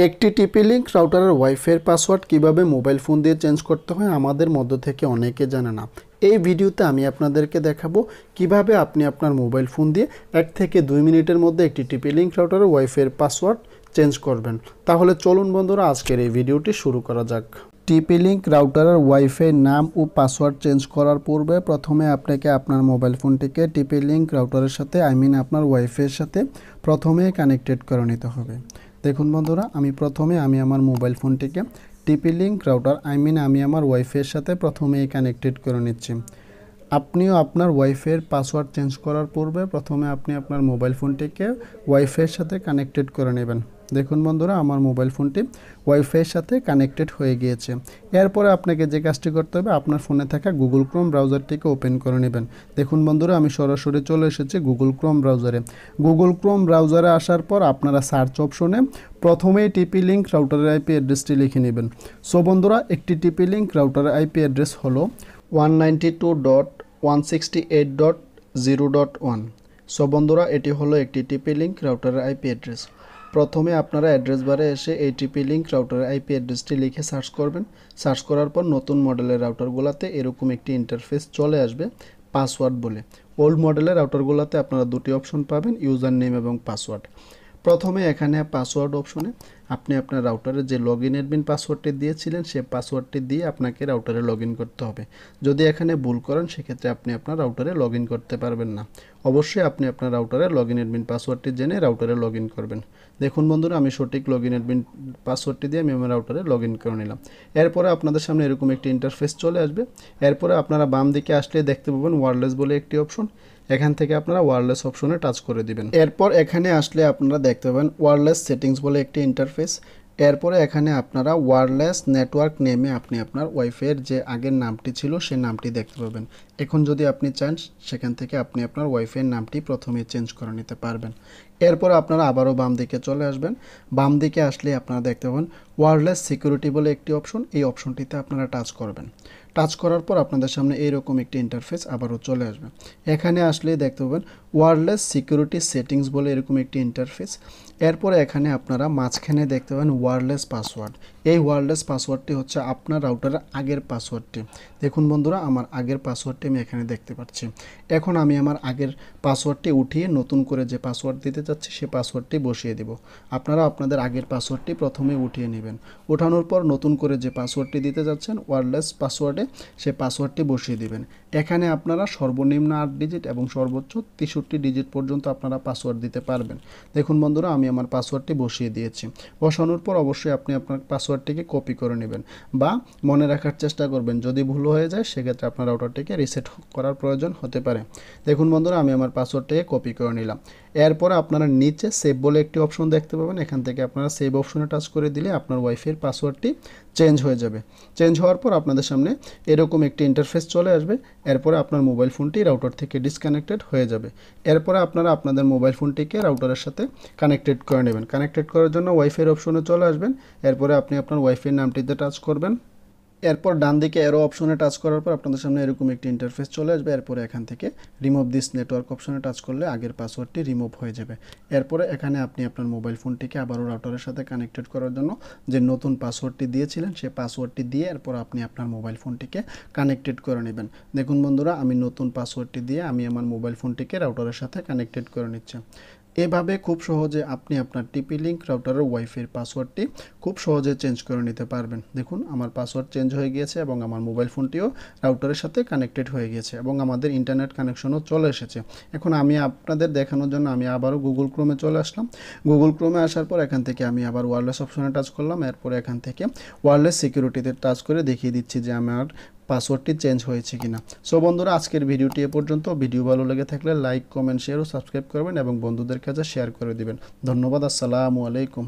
একটি টিপি link রাউটারের ওয়াইফাইয়ের password কিভাবে মোবাইল ফোন দিয়ে চেঞ্জ করতে হয় আমাদের মধ্য থেকে অনেকে জানে না। এই ভিডিওতে আমি আপনাদেরকে দেখাবো কিভাবে আপনি আপনার মোবাইল ফোন দিয়ে 1 থেকে 2 মিনিটের মধ্যে একটি টিপি লিঙ্ক রাউটারের ওয়াইফাইয়ের পাসওয়ার্ড চেঞ্জ করবেন। তাহলে চলুন বন্ধুরা আজকের এই ভিডিওটি শুরু করা যাক। টিপি লিঙ্ক রাউটারের ওয়াইফাই নাম ও পাসওয়ার্ড চেঞ্জ করার পূর্বে প্রথমে আপনাকে আপনার মোবাইল ফোনটিকে টিপি লিঙ্ক রাউটারের সাথে আপনার ওয়াইফাইয়ের সাথে প্রথমে কানেক্টেড করে নিতে হবে। দেখুন বন্ধুরা, আমি আমার মোবাইল ফোনটিকে টিপি লিঙ্ক রাউটার আমি আমার ওয়াইফাইয়ের সাথে প্রথমে কানেক্টেড করে নিচ্ছি। আপনিও আপনার ওয়াইফাইয়ের পাসওয়ার্ড চেঞ্জ করার পূর্বে প্রথমে আপনি আপনার মোবাইল ফোনটিকে ওয়াইফাইয়ের সাথে কানেক্টেড করে নেবেন। দেখুন বন্ধুরা, আমার মোবাইল ফোনটি ওয়াইফাইয়ের সাথে কানেক্টেড হয়ে গিয়েছে। এরপরে আপনাকে যে কাজটি করতে হবে, আপনার ফোনে থাকা গুগল ক্রোম ব্রাউজারটিকে ওপেন করে নেবেন। দেখুন বন্ধুরা, আমি সরাসরি চলে এসেছি গুগল ক্রোম ব্রাউজারে। গুগল ক্রোম ব্রাউজারে আসার পর আপনারা সার্চ অপশনে প্রথমেই টিপি লিঙ্ক রাউটারের আইপি অ্যাড্রেসটি লিখে নেবেন। সো বন্ধুরা, একটি টিপি লিঙ্ক রাউটারের আইপি অ্যাড্রেস হলো 192.168.0.1। সো বন্ধুরা, এটি হলো একটি টিপি লিঙ্ক রাউটারের আইপি অ্যাড্রেস। প্রথমে আপনারা অ্যাড্রেস বারে এসে এই টিপি লিঙ্ক রাউটারের আইপি অ্যাড্রেসটি লিখে সার্চ করবেন। সার্চ করার পর নতুন মডেলের রাউটারগুলোতে এরকম একটি ইন্টারফেস চলে আসবে পাসওয়ার্ড বলে। ওল্ড মডেলের রাউটারগুলোতে আপনারা দুটি অপশন পাবেন, ইউজার নেম এবং পাসওয়ার্ড। প্রথমে এখানে পাসওয়ার্ড অপশনে আপনি আপনার রাউটারে যে লগইন অ্যাডমিন পাসওয়ার্ডটি দিয়েছিলেন সেই পাসওয়ার্ডটি দিয়ে আপনাকে রাউটারে লগইন করতে হবে। যদি এখানে ভুল করেন সেক্ষেত্রে আপনি আপনার রাউটারে লগইন করতে পারবেন না। অবশ্যই আপনি আপনার রাউটারে লগইন অ্যাডমিন পাসওয়ার্ডটি জেনে রাউটারে লগইন করবেন। দেখুন বন্ধুরা, আমি সঠিক লগইন অ্যাডমিন পাসওয়ার্ডটি দিয়ে আমি আমার রাউটারে লগইন করে নিলাম। এরপরে আপনাদের সামনে এরকম একটি ইন্টারফেস চলে আসবে। এরপরে আপনারা বাম দিকে আসলে দেখতে পাবেন ওয়্যারলেস বলে একটি অপশন। এখান থেকে আপনারা ওয়্যারলেস অপশনে টাচ করে দিবেন। এরপর এখানে আসলে আপনারা দেখতে পাবেন ওয়্যারলেস সেটিংস বলে একটি ইন্টারফেস। এরপরে এখানে আপনারা ওয়্যারলেস নেটওয়ার্ক নেমে আপনি আপনার ওয়াইফাইয়ের যে আগের নামটি ছিল সেই নামটি দেখতে পাবেন। এখন যদি আপনি চান সেখান থেকে আপনি আপনার ওয়াইফাইয়ের নামটি প্রথমে চেঞ্জ করে নিতে পারবেন। এরপর আপনারা আবারও বাম দিকে চলে আসবেন। বাম দিকে আসলে আপনারা দেখতে পাবেন ওয়্যারলেস সিকিউরিটি বলে একটি অপশন। এই অপশনটিতে আপনারা টাচ করবেন। টাচ করার পর আপনাদের সামনে এইরকম একটি ইন্টারফেস আবারও চলে আসবে। এখানে আসলে দেখতে পাবেন ওয়্যারলেস সিকিউরিটি সেটিংস বলে এরকম একটি ইন্টারফেস। এরপরে এখানে আপনারা মাঝখানে দেখতে পাবেন ওয়্যারলেস পাসওয়ার্ড। এই ওয়্যারলেস পাসওয়ার্ডটি হচ্ছে আপনার রাউটারের আগের পাসওয়ার্ডটি। দেখুন বন্ধুরা, আমার আগের পাসওয়ার্ডটি আমি এখানে দেখতে পাচ্ছি। এখন আমি আমার আগের পাসওয়ার্ডটি উঠিয়ে নতুন করে যে পাসওয়ার্ড দিতে চাচ্ছি সে পাসওয়ার্ডটি বসিয়ে দেব। আপনারা আপনাদের আগের পাসওয়ার্ডটি প্রথমে উঠিয়ে নেবেন। ওঠানোর পর নতুন করে যে পাসওয়ার্ডটি দিতে যাচ্ছেন ওয়্যারলেস পাসওয়ার্ডে সে পাসওয়ার্ডটি বসিয়ে দিবেন। এখানে আপনারা সর্বনিম্ন 8 ডিজিট এবং সর্বোচ্চ 63 ডিজিট পর্যন্ত আপনারা পাসওয়ার্ড দিতে পারবেন। দেখুন বন্ধুরা, আমি আমার পাসওয়ার্ডটি বসিয়ে দিয়েছি। বসানোর পর অবশ্যই আপনি আপনার পাসওয়ার্ডটিকে কপি করে নেবেন বা মনে রাখার চেষ্টা করবেন। যদি ভুল হয়ে যায় সেক্ষেত্রে আপনার রাউটারটিকে রিসেট করার প্রয়োজন হতে পারে। দেখুন বন্ধুরা, আমি আমার পাসওয়ার্ডটিকে কপি করে নিলাম। এরপরে আপনারা নিচে সেভ বলে একটি অপশন দেখতে পাবেন। এখান থেকে আপনারা সেভ অপশনে টাচ করে দিলে আপনার ওয়াইফাইয়ের পাসওয়ার্ডটি চেঞ্জ হয়ে যাবে। চেঞ্জ হওয়ার পর আপনাদের সামনে এরকম একটি ইন্টারফেস চলে আসবে। এরপরে আপনার মোবাইল ফোনটি রাউটার থেকে ডিসকানেক্টেড হয়ে যাবে। এরপরে আপনারা আপনাদের মোবাইল ফোনটিকে রাউটারের সাথে কানেক্টেড করে নেবেন। কানেক্টেড করার জন্য ওয়াইফাইয়ের অপশনে চলে আসবেন। এরপরে আপনি আপনার ওয়াইফাইয়ের নামটিতে টাচ করবেন। এরপর ডান দিকে এরো অপশনে টাচ করার পর আপনাদের সামনে এরকম একটি ইন্টারফেস চলে আসবে। এরপরে এখান থেকে রিমুভ দিস নেটওয়ার্ক অপশনে টাচ করলে আগের পাসওয়ার্ডটি রিমুভ হয়ে যাবে। এরপরে এখানে আপনি আপনার মোবাইল ফোনটিকে আবারও রাউটারের সাথে কানেক্টেড করার জন্য যে নতুন পাসওয়ার্ডটি দিয়েছিলেন সেই পাসওয়ার্ডটি দিয়ে এরপর আপনি আপনার মোবাইল ফোনটিকে কানেক্টেড করে নেবেন। দেখুন বন্ধুরা, আমি নতুন পাসওয়ার্ডটি দিয়ে আমি আমার মোবাইল ফোনটিকে রাউটারের সাথে কানেক্টেড করে নিচ্ছি। এভাবে খুব সহজে আপনি আপনার টিপি লিঙ্ক রাউটারের ওয়াইফাইয়ের পাসওয়ার্ডটি খুব সহজে চেঞ্জ করে নিতে পারবেন। দেখুন, আমার পাসওয়ার্ড চেঞ্জ হয়ে গিয়েছে এবং আমার মোবাইল ফোনটিও রাউটারের সাথে কানেক্টেড হয়ে গিয়েছে এবং আমাদের ইন্টারনেট কানেকশনও চলে এসেছে। এখন আমি আপনাদের দেখানোর জন্য আমি আবারও গুগল ক্রোমে চলে আসলাম। গুগল ক্রোমে আসার পর এখান থেকে আমি আবার ওয়্যারলেস অপশনে টাচ করলাম। এরপরে এখান থেকে ওয়্যারলেস সিকিউরিটিতে টাচ করে দেখিয়ে দিচ্ছি যে আমার পাসওয়ার্ডটি চেঞ্জ হয়েছে কিনা। সো বন্ধুরা, আজকের ভিডিওটি এ পর্যন্ত। ভিডিও ভালো লেগে থাকলে লাইক, কমেন্ট, শেয়ার ও সাবস্ক্রাইব করবেন এবং বন্ধুদের কাছে শেয়ার করে দিবেন। ধন্যবাদ। আসসালামু আলাইকুম।